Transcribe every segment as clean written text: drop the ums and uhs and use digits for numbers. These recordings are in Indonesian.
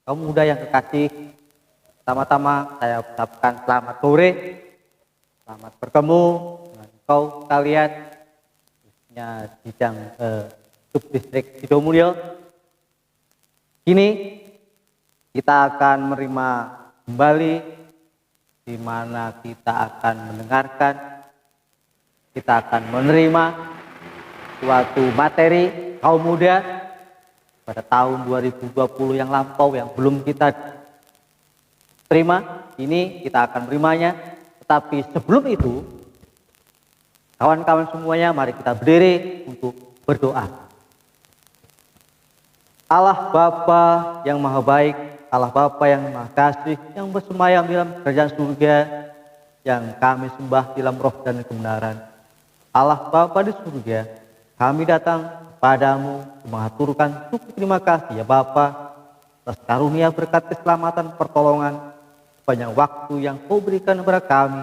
Kaum muda yang kekasih, pertama-tama saya ucapkan selamat sore, selamat bertemu dengan kau kalian, khususnya bidang subdistrik Sidomulyo. Kini kita akan menerima kembali, di mana kita akan mendengarkan, kita akan menerima suatu materi kaum muda pada tahun 2020 yang lampau yang belum kita terima. Ini kita akan menerimanya. Tetapi sebelum itu, kawan-kawan semuanya, mari kita berdiri untuk berdoa. Allah Bapa yang Maha Baik, Allah Bapa yang Maha Kasih, yang bersemayam dalam kerajaan surga, yang kami sembah dalam roh dan kebenaran. Allah Bapa di surga, kami datang padamu mengaturkan syukur terima kasih ya Bapa atas karunia berkat keselamatan pertolongan sepanjang waktu yang kau berikan kepada kami,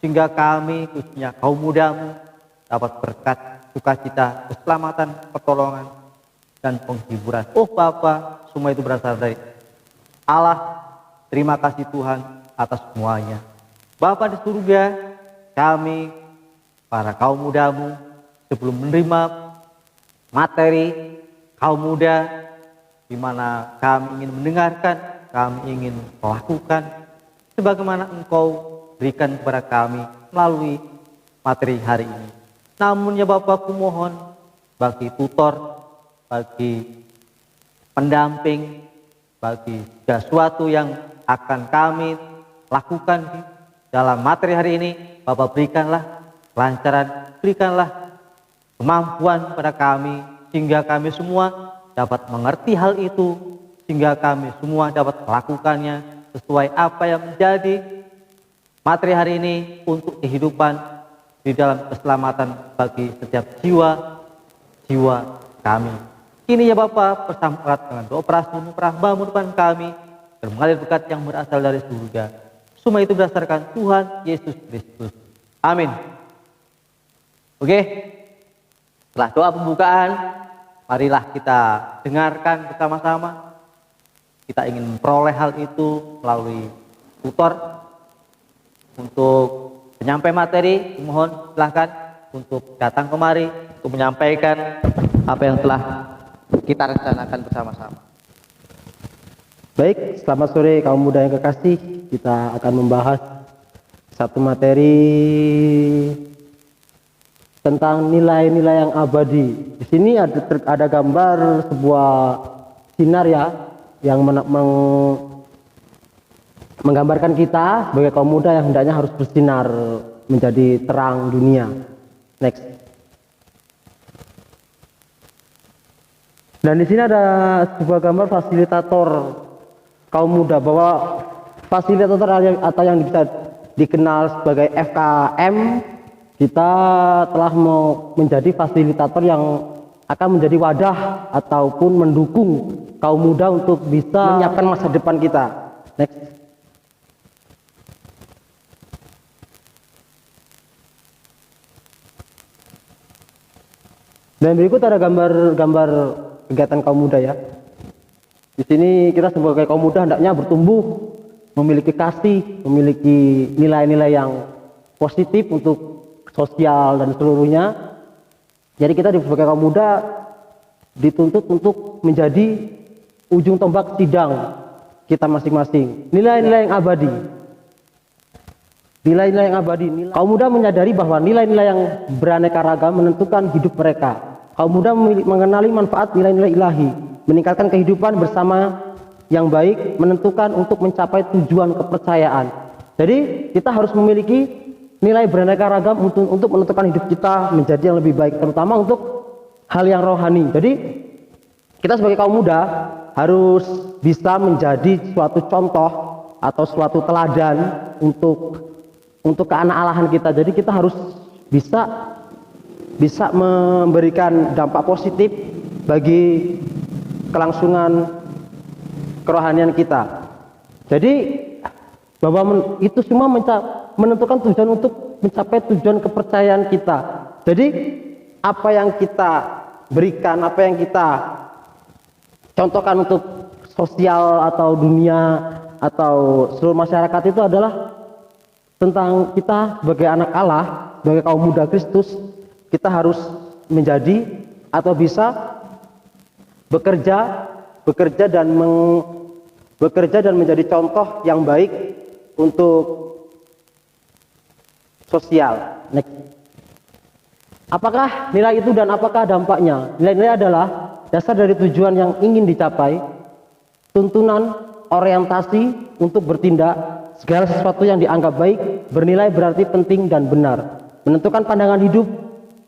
sehingga kami khususnya kaum mudamu dapat berkat sukacita, keselamatan, pertolongan dan penghiburan. Oh Bapa, semua itu berasal dari Allah. Terima kasih Tuhan atas semuanya. Bapa di surga, kami para kaum mudamu sebelum menerima materi kaum muda, di mana kami ingin mendengarkan, kami ingin melakukan sebagaimana Engkau berikan kepada kami melalui materi hari ini. Namun ya Bapak, kumohon bagi tutor, bagi pendamping, bagi sesuatu yang akan kami lakukan di dalam materi hari ini, Bapak berikanlah kelancaran, berikanlah kemampuan pada kami, sehingga kami semua dapat mengerti hal itu, sehingga kami semua dapat melakukannya sesuai apa yang menjadi materi hari ini untuk kehidupan di dalam keselamatan bagi setiap jiwa kami. Kini ya Bapa, bersama erat dengan doa perahmu depan kami, dan mengalir berkat yang berasal dari surga. Semua itu berdasarkan Tuhan Yesus Kristus. Amin. Oke. Setelah doa pembukaan, marilah kita dengarkan bersama-sama. Kita ingin memperoleh hal itu melalui tutor. Untuk penyampai materi, mohon silahkan untuk datang kemari untuk menyampaikan apa yang telah kita rencanakan bersama-sama. Baik, selamat sore kaum muda yang kekasih. Kita akan membahas satu materi tentang nilai-nilai yang abadi. Di sini ada gambar sebuah sinar ya, yang menggambarkan kita sebagai kaum muda yang hendaknya harus bersinar menjadi terang dunia. Next. Dan di sini ada sebuah gambar fasilitator kaum muda, bahwa fasilitator atau yang bisa dikenal sebagai FKM, kita telah mau menjadi fasilitator yang akan menjadi wadah ataupun mendukung kaum muda untuk bisa menyiapkan masa depan kita. Next. Dan berikut ada gambar kegiatan kaum muda ya. Di sini kita sebagai kaum muda hendaknya bertumbuh, memiliki kasih, memiliki nilai-nilai yang positif untuk sosial dan seluruhnya. Jadi kita sebagai kaum muda dituntut untuk menjadi ujung tombak sidang kita masing-masing. Nilai-nilai yang abadi. Nilai-nilai yang abadi. Kaum muda menyadari bahwa nilai-nilai yang beraneka ragam menentukan hidup mereka. Kaum muda mengenali manfaat nilai-nilai ilahi, meningkatkan kehidupan bersama yang baik, menentukan untuk mencapai tujuan kepercayaan. Jadi kita harus memiliki nilai beraneka ragam untuk menentukan hidup kita menjadi yang lebih baik, terutama untuk hal yang rohani. Jadi kita sebagai kaum muda harus bisa menjadi suatu contoh atau suatu teladan untuk keanak-alahan kita. Jadi kita harus bisa memberikan dampak positif bagi kelangsungan kerohanian kita. Jadi bahwa itu semua menentukan tujuan untuk mencapai tujuan kepercayaan kita. Jadi apa yang kita berikan, apa yang kita contohkan untuk sosial atau dunia atau seluruh masyarakat itu adalah tentang kita sebagai anak Allah, sebagai kaum muda Kristus, kita harus menjadi atau bisa bekerja dan menjadi contoh yang baik untuk sosial. Next. Apakah nilai itu dan apakah dampaknya? Nilai-nilai adalah dasar dari tujuan yang ingin dicapai, tuntunan, orientasi untuk bertindak, segala sesuatu yang dianggap baik, bernilai berarti penting dan benar, menentukan pandangan hidup,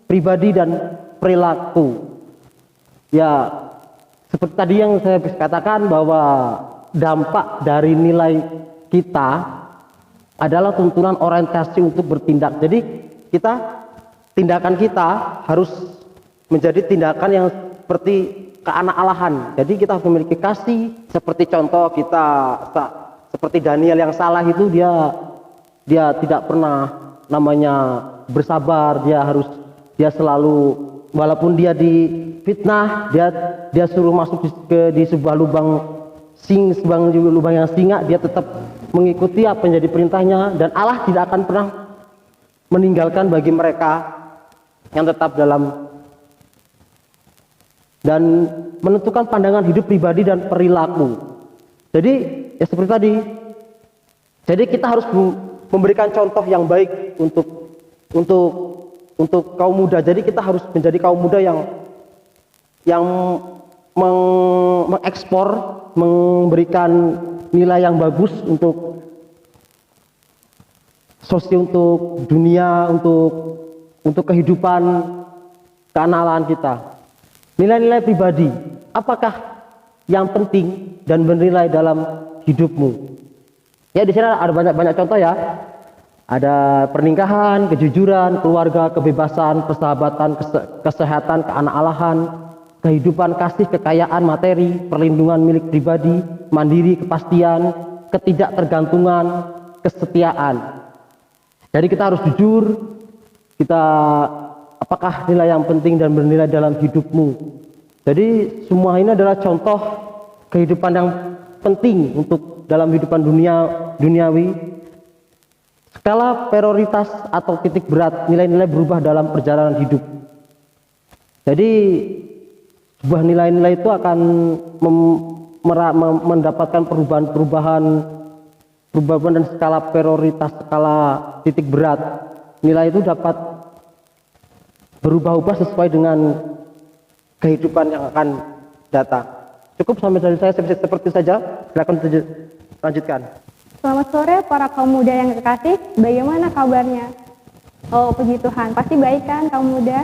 pribadi dan perilaku. Ya, seperti tadi yang saya katakan bahwa dampak dari nilai kita adalah tuntunan orientasi untuk bertindak. Jadi tindakan kita harus menjadi tindakan yang seperti keanak-alahan. Jadi kita harus memiliki kasih, seperti contoh kita seperti Daniel yang salah itu dia tidak pernah namanya bersabar, dia selalu walaupun dia difitnah, dia suruh masuk di sebuah lubang yang singa, dia tetap mengikuti apa yang jadi perintahnya, dan Allah tidak akan pernah meninggalkan bagi mereka yang tetap dalam dan menentukan pandangan hidup pribadi dan perilaku. Jadi ya seperti tadi. Jadi kita harus memberikan contoh yang baik untuk kaum muda. Jadi kita harus menjadi kaum muda yang mengekspor, memberikan nilai yang bagus untuk untuk dunia, untuk kehidupan keanalan kita. Nilai-nilai pribadi, apakah yang penting dan bernilai dalam hidupmu? Ya, di sini ada banyak contoh ya. Ada pernikahan, kejujuran, keluarga, kebebasan, persahabatan, kesehatan, keanak-alahan, kehidupan, kasih, kekayaan, materi, perlindungan milik pribadi, mandiri, kepastian, ketidaktergantungan, kesetiaan. Jadi kita harus jujur, apakah nilai yang penting dan bernilai dalam hidupmu. Jadi semua ini adalah contoh kehidupan yang penting untuk dalam kehidupan duniawi. Skala prioritas atau titik berat, nilai-nilai berubah dalam perjalanan hidup. Jadi sebuah nilai-nilai itu akan mendapatkan perubahan dan skala prioritas, skala titik berat. Nilai itu dapat berubah-ubah sesuai dengan kehidupan yang akan datang. Cukup sampai dari saya seperti saja. Silakan lanjutkan. Selamat sore para kaum muda yang kekasih. Bagaimana kabarnya? Oh, puji Tuhan. Pasti baik kan kaum muda?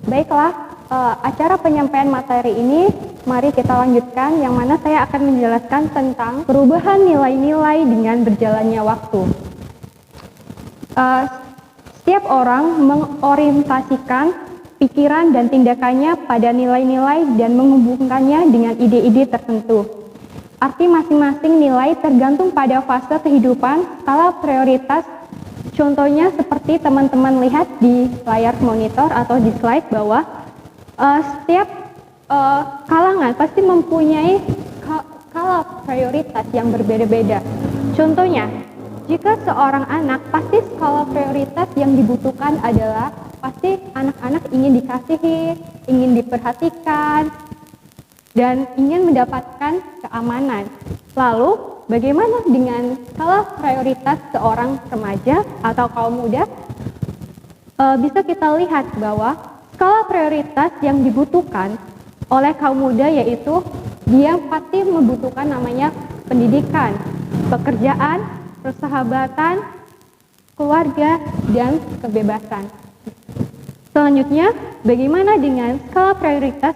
Baiklah. Acara penyampaian materi ini mari kita lanjutkan, yang mana saya akan menjelaskan tentang perubahan nilai-nilai dengan berjalannya waktu. Setiap orang mengorientasikan pikiran dan tindakannya pada nilai-nilai dan menghubungkannya dengan ide-ide tertentu. Arti masing-masing nilai tergantung pada fase kehidupan, skala prioritas. Contohnya seperti teman-teman lihat di layar monitor atau di slide bahwa setiap kalangan pasti mempunyai skala prioritas yang berbeda-beda. Contohnya, jika seorang anak, pasti skala prioritas yang dibutuhkan adalah pasti anak-anak ingin dikasihi, ingin diperhatikan, dan ingin mendapatkan keamanan. Lalu, bagaimana dengan skala prioritas seorang remaja atau kaum muda? Bisa kita lihat bahwa skala prioritas yang dibutuhkan oleh kaum muda yaitu dia pasti membutuhkan namanya pendidikan, pekerjaan, persahabatan, keluarga, dan kebebasan. Selanjutnya, bagaimana dengan skala prioritas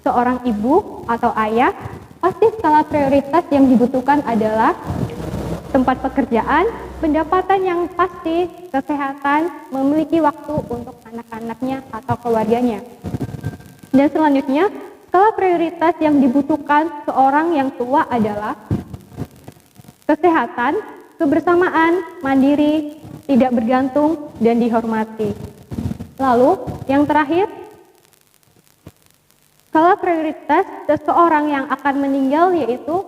seorang ibu atau ayah? Pasti skala prioritas yang dibutuhkan adalah tempat pekerjaan, pendapatan yang pasti, kesehatan, memiliki waktu untuk anak-anaknya atau keluarganya. Dan selanjutnya, skala prioritas yang dibutuhkan seorang yang tua adalah kesehatan, kebersamaan, mandiri, tidak bergantung, dan dihormati. Lalu, yang terakhir, skala prioritas seseorang yang akan meninggal yaitu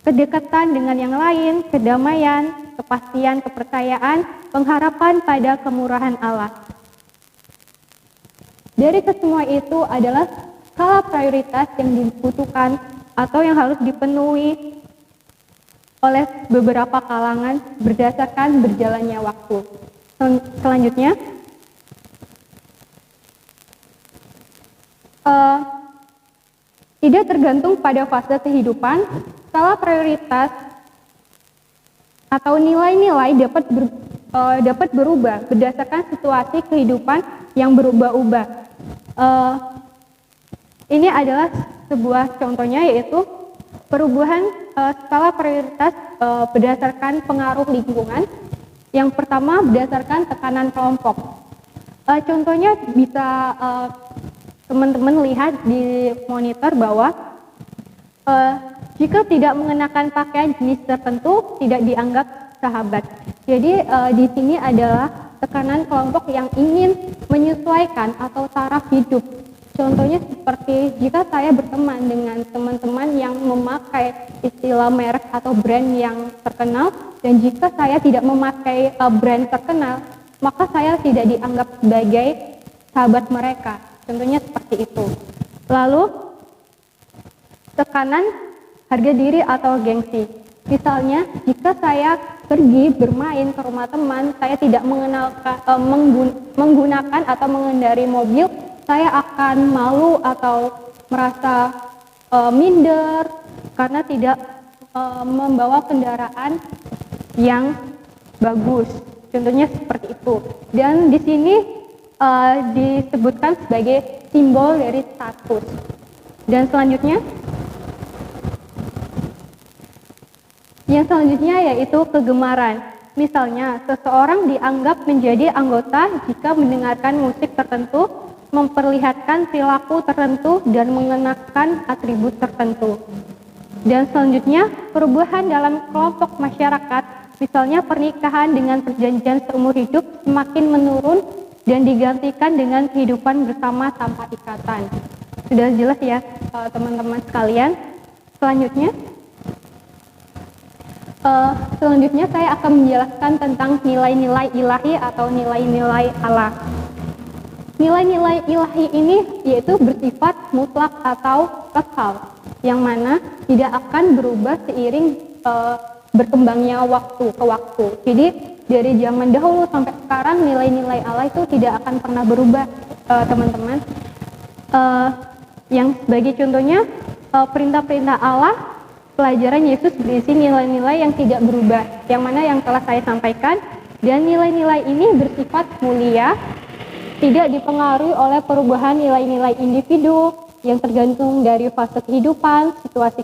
kedekatan dengan yang lain, kedamaian, kepastian, kepercayaan, pengharapan pada kemurahan Allah. Dari kesemua itu adalah skala prioritas yang dibutuhkan atau yang harus dipenuhi oleh beberapa kalangan berdasarkan berjalannya waktu. Selanjutnya, tidak tergantung pada fase kehidupan, skala prioritas atau nilai-nilai dapat berubah berdasarkan situasi kehidupan yang berubah-ubah. Ini adalah sebuah contohnya, yaitu perubahan skala prioritas berdasarkan pengaruh lingkungan. Yang pertama berdasarkan tekanan kelompok. Contohnya bisa teman-teman lihat di monitor bahwa jika tidak mengenakan pakaian jenis tertentu tidak dianggap sahabat. Jadi di sini adalah tekanan kelompok yang ingin menyesuaikan atau taraf hidup. Contohnya seperti jika saya berteman dengan teman-teman yang memakai istilah merek atau brand yang terkenal, dan jika saya tidak memakai brand terkenal, maka saya tidak dianggap sebagai sahabat mereka. Contohnya seperti itu. Lalu tekanan harga diri atau gengsi. Misalnya jika saya pergi bermain ke rumah teman, saya tidak menggunakan atau mengendari mobil, saya akan malu atau merasa minder karena tidak membawa kendaraan yang bagus. Contohnya seperti itu. Dan di sini disebutkan sebagai simbol dari status. Dan selanjutnya, yang selanjutnya yaitu kegemaran. Misalnya, seseorang dianggap menjadi anggota jika mendengarkan musik tertentu, memperlihatkan perilaku tertentu, dan mengenakan atribut tertentu. Dan selanjutnya, perubahan dalam kelompok masyarakat, misalnya pernikahan dengan perjanjian seumur hidup semakin menurun dan digantikan dengan kehidupan bersama tanpa ikatan. Sudah jelas ya teman-teman sekalian. Selanjutnya saya akan menjelaskan tentang nilai-nilai ilahi atau nilai-nilai Allah. Nilai-nilai ilahi ini yaitu bersifat mutlak atau kekal, yang mana tidak akan berubah seiring berkembangnya waktu ke waktu. Jadi dari zaman dahulu sampai sekarang nilai-nilai Allah itu tidak akan pernah berubah, teman-teman. Yang sebagai contohnya perintah-perintah Allah, pelajaran Yesus berisi nilai-nilai yang tidak berubah, yang mana yang telah saya sampaikan. Dan nilai-nilai ini bersifat mulia, tidak dipengaruhi oleh perubahan nilai-nilai individu yang tergantung dari fase kehidupan, situasi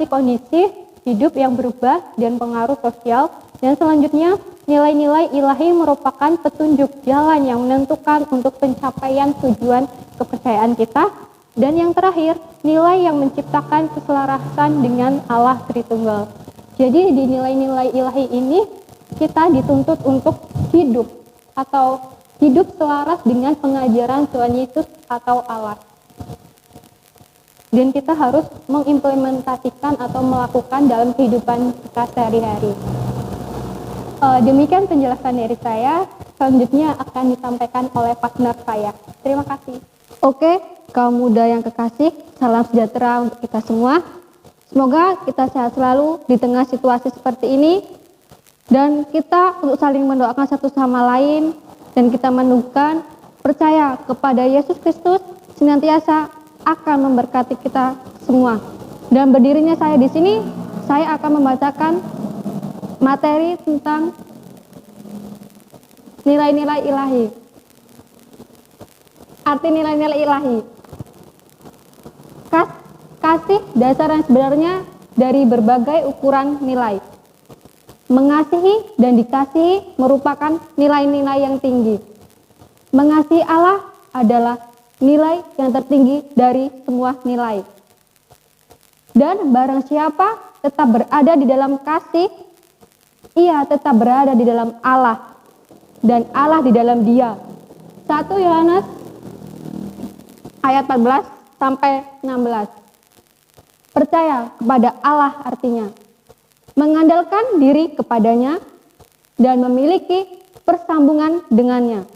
kondisi hidup yang berubah, dan pengaruh sosial. Dan selanjutnya, nilai-nilai ilahi merupakan petunjuk jalan yang menentukan untuk pencapaian tujuan kepercayaan kita. Dan yang terakhir, nilai yang menciptakan keselarasan dengan Allah Tritunggal. Jadi di nilai-nilai ilahi ini kita dituntut untuk hidup atau hidup selaras dengan pengajaran Tuhan Yesus atau Allah. Dan kita harus mengimplementasikan atau melakukan dalam kehidupan kita sehari-hari. Demikian penjelasan dari saya. Selanjutnya akan disampaikan oleh partner saya. Terima kasih. Oke, kaum muda yang kekasih, salam sejahtera untuk kita semua. Semoga kita sehat selalu di tengah situasi seperti ini, dan kita untuk saling mendoakan satu sama lain, dan kita meneguhkan percaya kepada Yesus Kristus senantiasa akan memberkati kita semua. Dan berdirinya saya di sini, saya akan membacakan materi tentang nilai-nilai ilahi. Arti nilai-nilai ilahi. Kasih dasar yang sebenarnya dari berbagai ukuran nilai. Mengasihi dan dikasihi merupakan nilai-nilai yang tinggi. Mengasihi Allah adalah nilai yang tertinggi dari semua nilai. Dan barang siapa tetap berada di dalam kasih, ia tetap berada di dalam Allah, dan Allah di dalam dia. 1 Yohanes ayat 14 sampai 16. Percaya kepada Allah artinya mengandalkan diri kepadanya dan memiliki persambungan dengannya.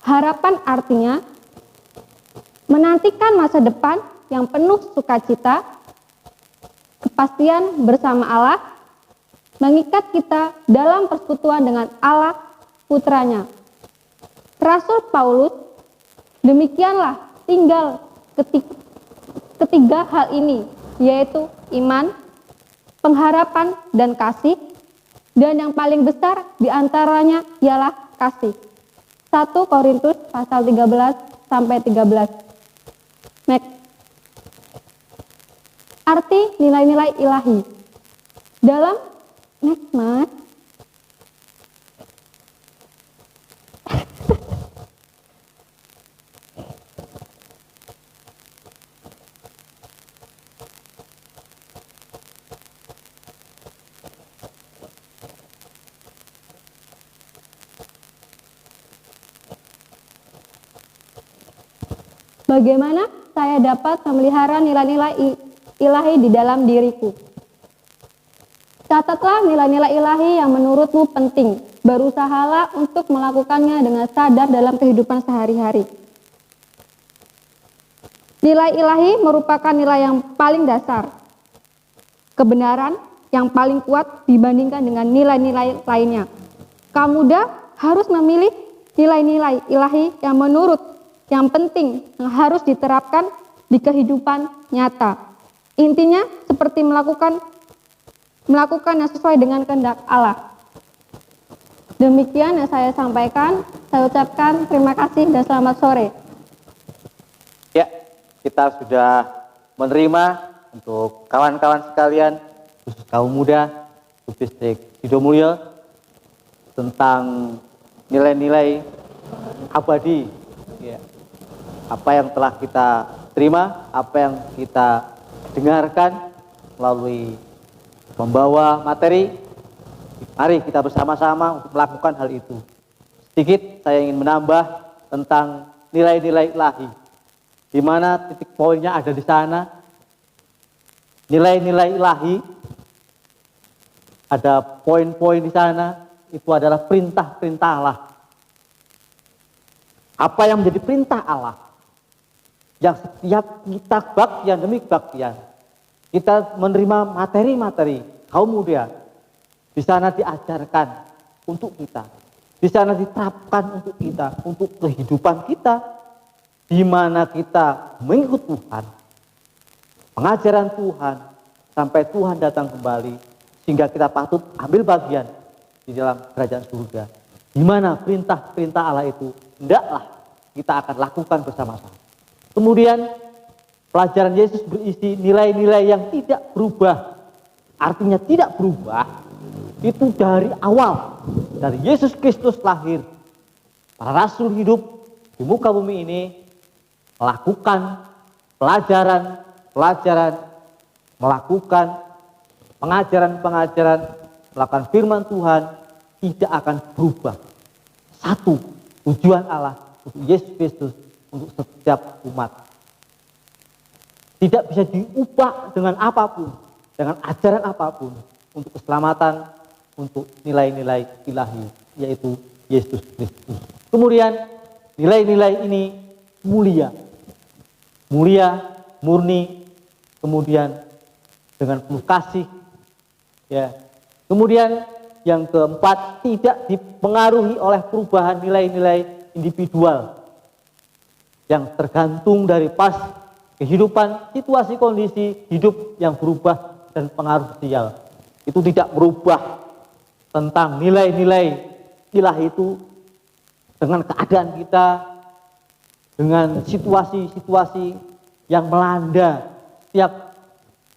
Harapan artinya menantikan masa depan yang penuh sukacita, kepastian bersama Allah, mengikat kita dalam persekutuan dengan Allah Putranya. Rasul Paulus, demikianlah tinggal ketiga hal ini, yaitu iman, pengharapan, dan kasih, dan yang paling besar diantaranya ialah kasih. 1 Korintus pasal 13 sampai 13. Next. Arti nilai-nilai ilahi. Dalam next, Mas. Bagaimana saya dapat memelihara nilai-nilai ilahi di dalam diriku? Catatlah nilai-nilai ilahi yang menurutmu penting. Berusahalah untuk melakukannya dengan sadar dalam kehidupan sehari-hari. Nilai ilahi merupakan nilai yang paling dasar. Kebenaran yang paling kuat dibandingkan dengan nilai-nilai lainnya. Kamu muda harus memilih nilai-nilai ilahi yang penting yang harus diterapkan di kehidupan nyata. Intinya seperti melakukan yang sesuai dengan kehendak Allah. Demikian yang saya sampaikan. Saya ucapkan terima kasih dan selamat sore. Ya, kita sudah menerima untuk kawan-kawan sekalian, khusus kaum muda, distrik Sidomulyo, tentang nilai-nilai abadi. Ya. Apa yang telah kita terima, apa yang kita dengarkan melalui membawa materi, mari kita bersama-sama untuk melakukan hal itu. Sedikit saya ingin menambah tentang nilai-nilai ilahi, di mana titik poinnya ada di sana. Nilai-nilai ilahi, ada poin-poin di sana, itu adalah perintah-perintah Allah. Apa yang menjadi perintah Allah? Yang setiap kita baktian demi baktian, kita menerima materi-materi kaum muda, di sana diajarkan untuk kita, di sana diterapkan untuk kita, untuk kehidupan kita, di mana kita mengikut Tuhan, pengajaran Tuhan, sampai Tuhan datang kembali, sehingga kita patut ambil bagian di dalam kerajaan surga, di mana perintah-perintah Allah itu hendaklah kita akan lakukan bersama-sama. Kemudian pelajaran Yesus berisi nilai-nilai yang tidak berubah. Artinya tidak berubah itu dari awal, dari Yesus Kristus lahir. Para rasul hidup di muka bumi ini melakukan pelajaran, melakukan pengajaran, melakukan firman Tuhan, tidak akan berubah. Satu tujuan Allah untuk Yesus Kristus, untuk setiap umat. Tidak bisa diubah dengan apapun, dengan ajaran apapun, untuk keselamatan, untuk nilai-nilai ilahi, yaitu Yesus Kristus. Kemudian nilai-nilai ini mulia, murni, kemudian dengan penuh kasih. Ya. Kemudian yang keempat, tidak dipengaruhi oleh perubahan nilai-nilai individual yang tergantung dari pas kehidupan, situasi, kondisi hidup yang berubah dan pengaruh sosial. Itu tidak merubah tentang nilai-nilai ilahi itu dengan keadaan kita, dengan situasi-situasi yang melanda setiap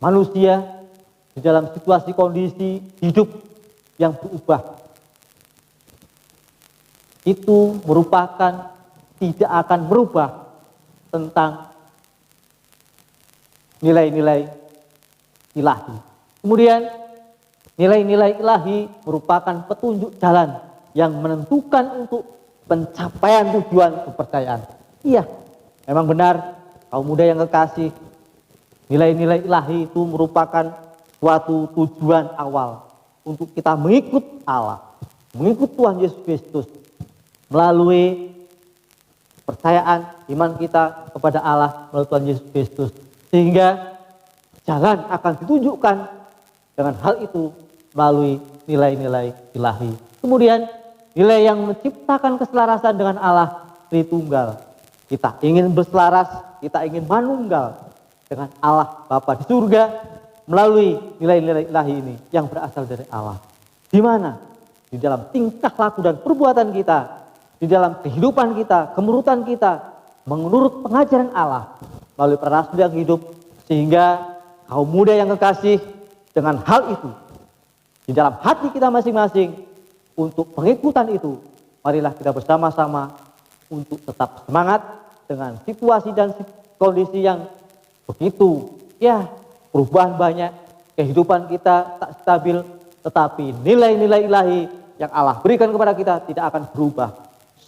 manusia di dalam situasi kondisi hidup yang berubah. Itu merupakan tidak akan merubah tentang nilai-nilai ilahi. Kemudian nilai-nilai ilahi merupakan petunjuk jalan yang menentukan untuk pencapaian tujuan kepercayaan. Iya, Memang benar, kaum muda yang kekasih, nilai-nilai ilahi itu merupakan suatu tujuan awal untuk kita mengikut Allah, mengikut Tuhan Yesus Kristus melalui percayaan iman kita kepada Allah melalui Tuhan Yesus Kristus, sehingga jalan akan ditunjukkan dengan hal itu melalui nilai-nilai ilahi. Kemudian nilai yang menciptakan keselarasan dengan Allah Tritunggal. Kita ingin berselaras, kita ingin manunggal dengan Allah Bapa di surga melalui nilai-nilai ilahi ini yang berasal dari Allah. Di mana? Di dalam tingkah laku dan perbuatan kita, di dalam kehidupan kita, kemurutan kita, menurut pengajaran Allah melalui para rasul yang hidup, sehingga kaum muda yang kekasih dengan hal itu di dalam hati kita masing-masing untuk pengikutan itu, marilah kita bersama-sama untuk tetap semangat dengan situasi dan kondisi yang begitu perubahan banyak, kehidupan kita tak stabil, tetapi nilai-nilai ilahi yang Allah berikan kepada kita tidak akan berubah.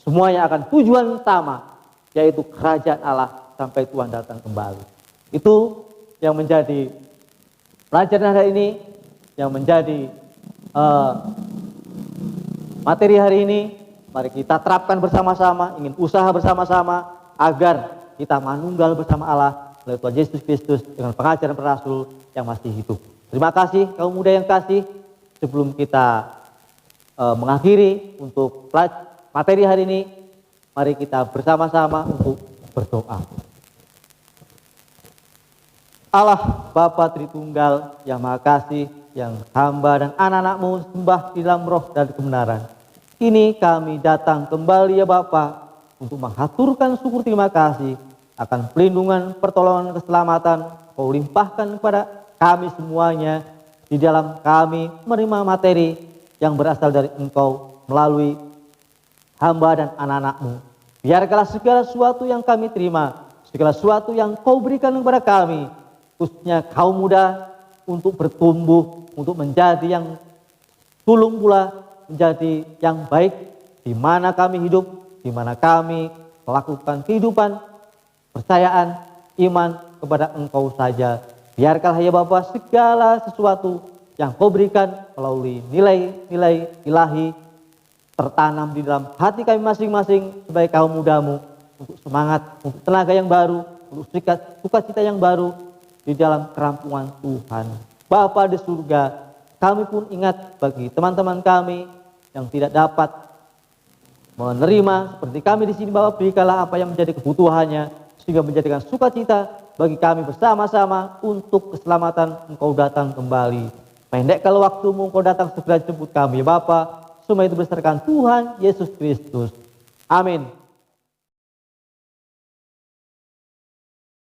Semuanya akan tujuan sama, yaitu kerajaan Allah sampai Tuhan datang kembali. Itu yang menjadi pelajaran hari ini, yang menjadi materi hari ini. Mari kita terapkan bersama-sama, ingin usaha bersama-sama agar kita manunggal bersama Allah melalui Tuhan Yesus Kristus dengan pengajaran para rasul yang masih hidup. Terima kasih kaum muda yang kasih. Sebelum kita mengakhiri untuk materi hari ini, mari kita bersama-sama untuk berdoa. Allah Bapa Tritunggal yang Maha Kasih, yang hamba dan anak-anak-Mu sembah di dalam roh dan kebenaran. Kini kami datang kembali ya Bapa untuk menghaturkan syukur terima kasih akan pelindungan, pertolongan, keselamatan Kau limpahkan kepada kami semuanya di dalam kami menerima materi yang berasal dari Engkau melalui hamba dan anak-anak-Mu. Biarkanlah segala sesuatu yang kami terima, segala sesuatu yang Kau berikan kepada kami, khususnya kaum muda, untuk bertumbuh, untuk menjadi yang sulung pula, menjadi yang baik di mana kami hidup, di mana kami melakukan kehidupan, percayaan, iman kepada Engkau saja. Biarkanlah ya Bapa segala sesuatu yang Kau berikan melalui nilai-nilai ilahi tertanam di dalam hati kami masing-masing sebagai kaum muda-Mu, untuk semangat, untuk tenaga yang baru, untuk sukacita yang baru di dalam kerampungan Tuhan. Bapa di surga, kami pun ingat bagi teman-teman kami yang tidak dapat menerima seperti kami di sini, Bapa, berikanlah apa yang menjadi kebutuhannya sehingga menjadikan sukacita bagi kami bersama-sama untuk keselamatan Engkau datang kembali. Pendek kalau waktu-Mu, Engkau datang segera jemput kami, Bapa. Semua itu berdasarkan Tuhan Yesus Kristus. Amin.